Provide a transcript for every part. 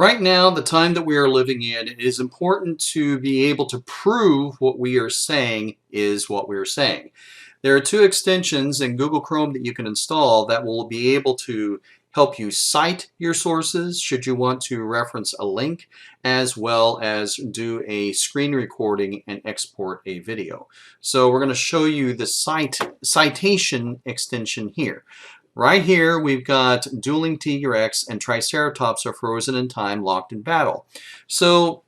Right now, the time that we are living in, it is important to be able to prove what we are saying is what we're saying. There are two extensions in Google Chrome that you can install that will be able to help you cite your sources should you want to reference a link, as well as do a screen recording and export a video. So we're going to show you the citation extension here. Right here, we've got dueling T-Rex and Triceratops are frozen in time, locked in battle. So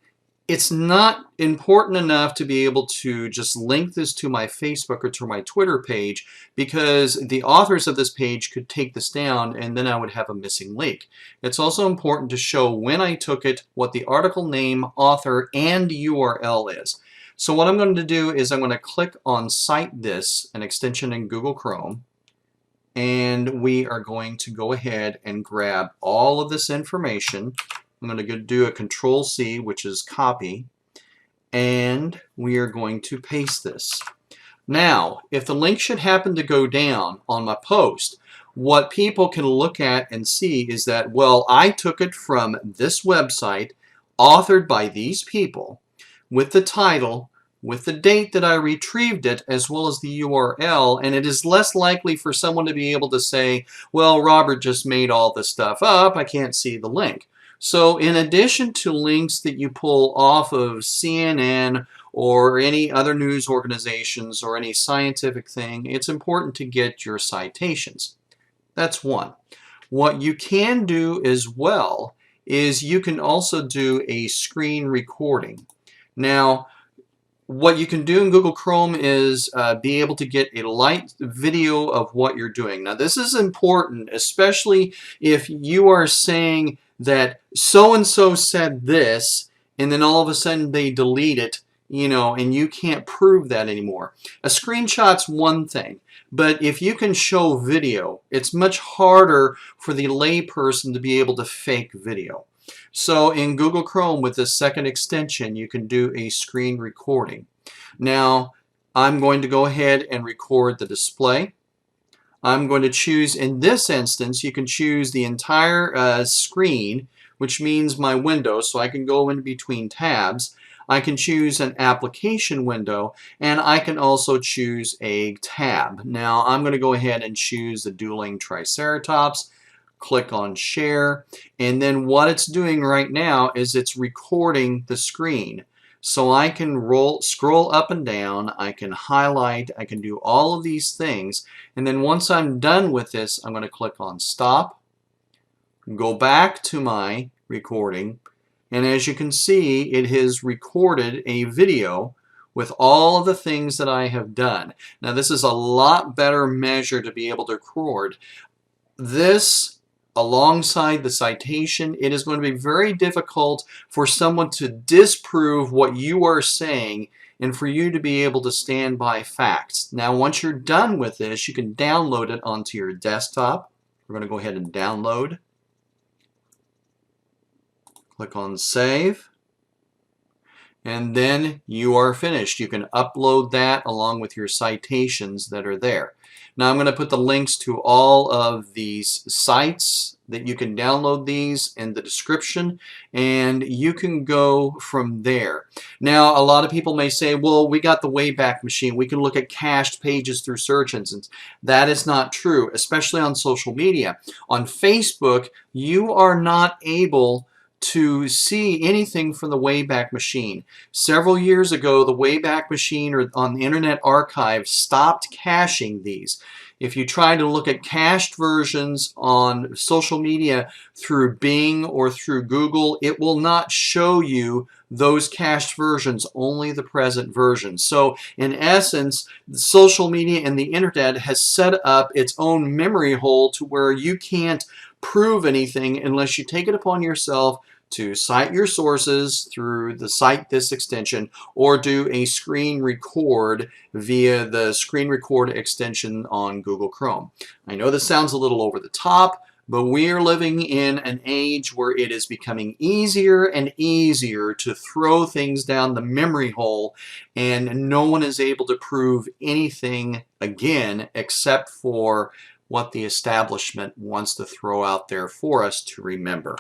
it's not important enough to be able to just link this to my Facebook or to my Twitter page, because the authors of this page could take this down and then I would have a missing link. It's also important to show when I took it, what the article name, author, and URL is. So what I'm going to do is I'm going to click on Cite This, an extension in Google Chrome. And we are going to go ahead and grab all of this information. I'm going to do a Control-C, which is copy, and we are going to paste this. Now, if the link should happen to go down on my post, what people can look at and see is that, well, I took it from this website, authored by these people, with the title, with the date that I retrieved it, as well as the URL, and it is less likely for someone to be able to say, well, Robert just made all this stuff up, I can't see the link. So in addition to links that you pull off of CNN or any other news organizations or any scientific thing, it's important to get your citations. That's one. What you can do as well is you can also do a screen recording. Now, what you can do in Google Chrome is be able to get a light video of what you're doing. Now, this is important, especially if you are saying that so-and-so said this, and then all of a sudden they delete it, and you can't prove that anymore. A screenshot's one thing, but if you can show video, it's much harder for the layperson to be able to fake video. So in Google Chrome, with this second extension, you can do a screen recording. Now, I'm going to go ahead and record the display. I'm going to choose, in this instance, you can choose the entire screen, which means my window, so I can go in between tabs. I can choose an application window, and I can also choose a tab. Now, I'm going to go ahead and choose the dueling Triceratops. Click on share, and then what it's doing right now is it's recording the screen. So I can scroll up and down, I can highlight, I can do all of these things, and then once I'm done with this, I'm going to click on stop, go back to my recording, and as you can see, it has recorded a video with all of the things that I have done. Now, this is a lot better measure to be able to record. This, alongside the citation, it is going to be very difficult for someone to disprove what you are saying and for you to be able to stand by facts. Now, once you're done with this, you can download it onto your desktop. We're going to go ahead and download. Click on save. And then you are finished. You can upload that along with your citations that are there. Now I'm going to put the links to all of these sites that you can download these in the description, and you can go from there. Now, a lot of people may say, well, we got the Wayback Machine. We can look at cached pages through search engines. That is not true, especially on social media. On Facebook, you are not able to see anything from the Wayback Machine. Several years ago, the Wayback Machine or on the Internet Archive stopped caching these. If you try to look at cached versions on social media through Bing or through Google, it will not show you those cached versions, only the present version. So in essence, social media and the Internet has set up its own memory hole to where you can't prove anything unless you take it upon yourself to cite your sources through the Cite This extension or do a screen record via the screen record extension on Google Chrome. I know this sounds a little over the top, but we are living in an age where it is becoming easier and easier to throw things down the memory hole, and no one is able to prove anything again except for what the establishment wants to throw out there for us to remember.